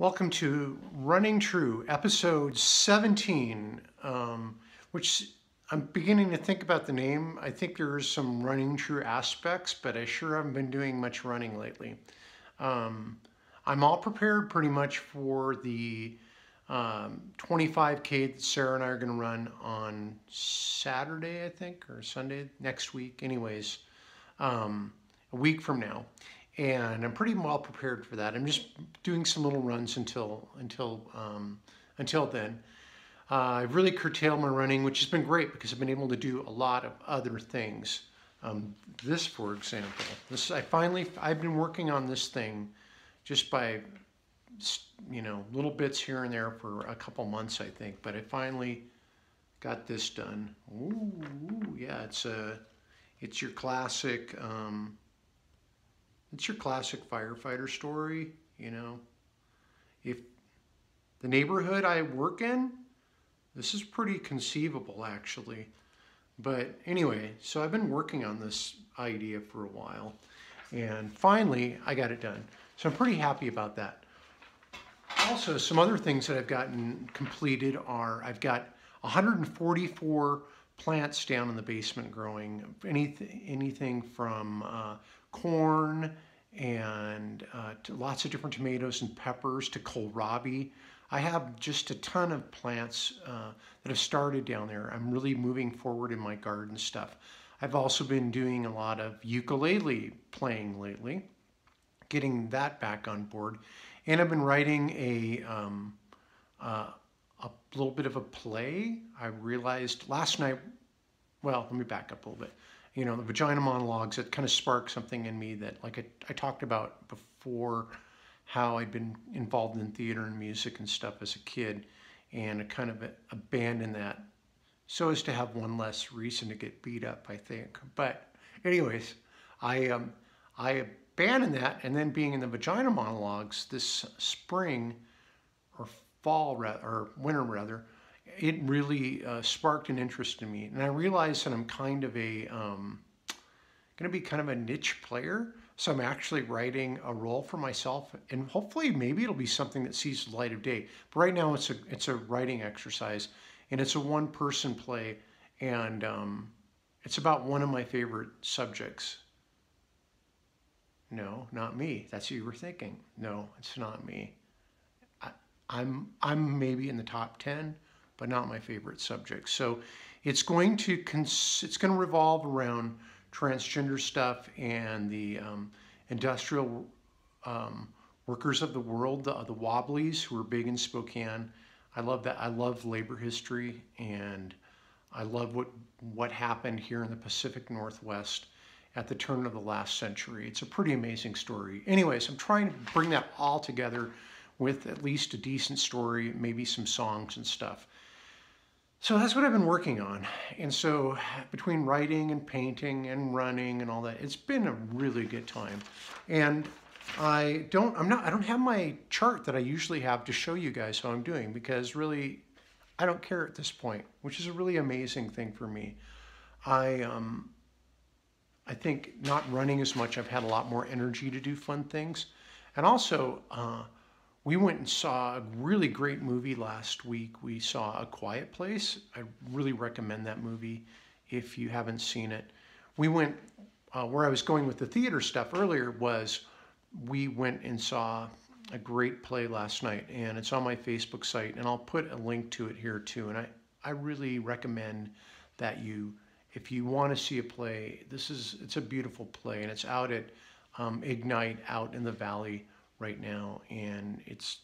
Welcome to Running True, episode 17, which I'm beginning to think about the name. I think there's some running true aspects, but I sure haven't been doing much running lately. Um, I'm all prepared pretty much for the 25K that Sarah and I are going to run on Saturday, I think, or Sunday next week. Anyways, a week from now, and I'm pretty well prepared for that. I'm just doing some little runs until then. I've really curtailed my running, which has been great because I've been able to do a lot of other things. This, for example, I've been working on this thing just by little bits here and there for a couple months, I think, but I finally got this done. Ooh, yeah, it's your classic. It's your classic firefighter story, If the neighborhood I work in, this is pretty conceivable actually. But anyway, so I've been working on this idea for a while, and finally I got it done. So I'm pretty happy about that. Also, some other things that I've gotten completed are I've got 144 plants down in the basement growing. Anything from corn and lots of different tomatoes and peppers to kohlrabi. I have just a ton of plants that have started down there. I'm really moving forward in my garden stuff. I've also been doing a lot of ukulele playing lately, getting that back on board. And I've been writing a little bit of a play. I realized last night, well, let me back up a little bit. The vagina monologues, it kind of sparked something in me that, like I talked about before, how I'd been involved in theater and music and stuff as a kid, and I kind of abandoned that so as to have one less reason to get beat up, I think. But anyways, I abandoned that, and then being in the vagina monologues this spring or fall or winter rather, it really sparked an interest in me, and I realized that I'm kind of going to be kind of a niche player. So I'm actually writing a role for myself, and hopefully maybe it'll be something that sees the light of day. But right now it's a writing exercise, and it's a one-person play, and it's about one of my favorite subjects. No, not me. That's what you were thinking. No, it's not me. I'm maybe in the top 10, but not my favorite subject. So it's going to revolve around transgender stuff and the industrial workers of the world, the Wobblies, who are big in Spokane. I love that. I love labor history, and I love what happened here in the Pacific Northwest at the turn of the last century. It's a pretty amazing story. Anyways, I'm trying to bring that all together with at least a decent story, maybe some songs and stuff. So that's what I've been working on. And so between writing and painting and running and all that, it's been a really good time. And I don't have my chart that I usually have to show you guys how I'm doing, because really I don't care at this point, which is a really amazing thing for me. I think not running as much, I've had a lot more energy to do fun things. And also, we went and saw a really great movie last week. We saw A Quiet Place. I really recommend that movie if you haven't seen it. We went, where I was going with the theater stuff earlier was we went and saw a great play last night, and it's on my Facebook site, and I'll put a link to it here too. And I really recommend that if you want to see a play, it's a beautiful play, and it's out at Ignite out in the Valley right now, and it's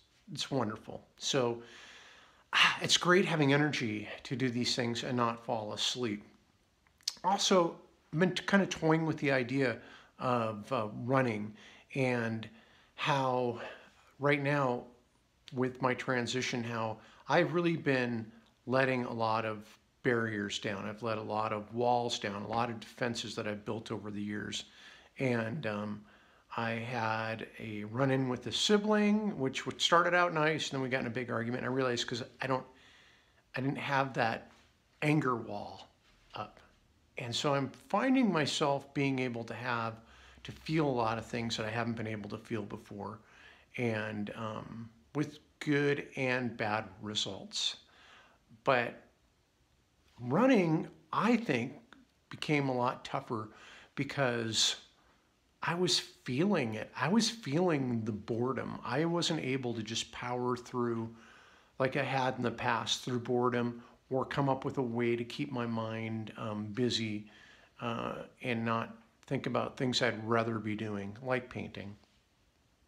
wonderful. So it's great having energy to do these things and not fall asleep. Also, I've been kind of toying with the idea of running, and how right now with my transition, how I've really been letting a lot of barriers down. I've let a lot of walls down, a lot of defenses that I've built over the years. And I had a run-in with a sibling, which started out nice, and then we got in a big argument. And I realized because I didn't have that anger wall up. And so I'm finding myself being able to feel a lot of things that I haven't been able to feel before. And with good and bad results. But running, I think, became a lot tougher because I was feeling it. I was feeling the boredom. I wasn't able to just power through like I had in the past through boredom, or come up with a way to keep my mind busy and not think about things I'd rather be doing, like painting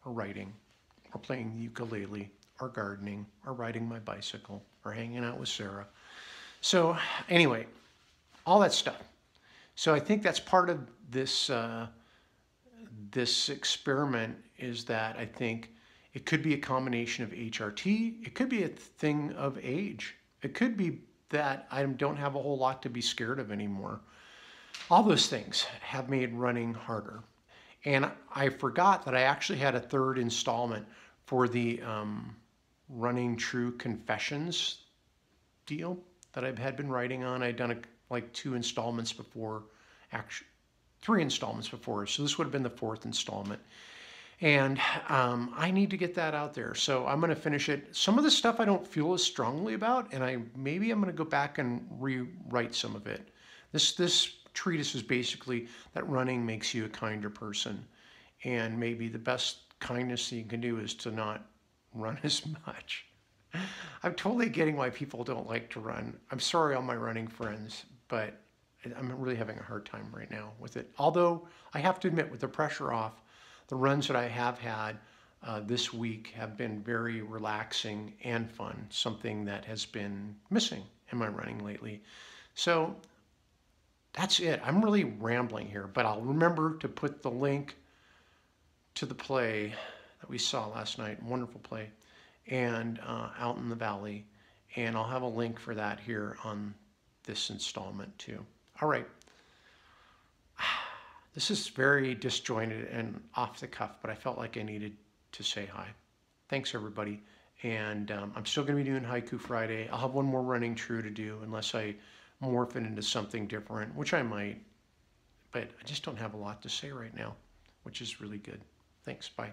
or writing or playing the ukulele or gardening or riding my bicycle or hanging out with Sarah. So anyway, all that stuff. So I think that's part of this this experiment, is that I think it could be a combination of HRT. It could be a thing of age. It could be that I don't have a whole lot to be scared of anymore. All those things have made running harder. And I forgot that I actually had a third installment for the Running True Confessions deal that I had been writing on. I'd done like 2 installments before, actually 3 installments before. So this would have been the 4th installment. And I need to get that out there. So I'm going to finish it. Some of the stuff I don't feel as strongly about, and maybe I'm going to go back and rewrite some of it. This treatise is basically that running makes you a kinder person. And maybe the best kindness that you can do is to not run as much. I'm totally getting why people don't like to run. I'm sorry, all my running friends, but I'm really having a hard time right now with it. Although I have to admit, with the pressure off, the runs that I have had this week have been very relaxing and fun, something that has been missing in my running lately. So that's it. I'm really rambling here, but I'll remember to put the link to the play that we saw last night, wonderful play, and Out in the Valley, and I'll have a link for that here on this installment too. All right. This is very disjointed and off the cuff, but I felt like I needed to say hi. Thanks, everybody. And I'm still going to be doing Haiku Friday. I'll have one more Running True to do unless I morph it into something different, which I might. But I just don't have a lot to say right now, which is really good. Thanks. Bye.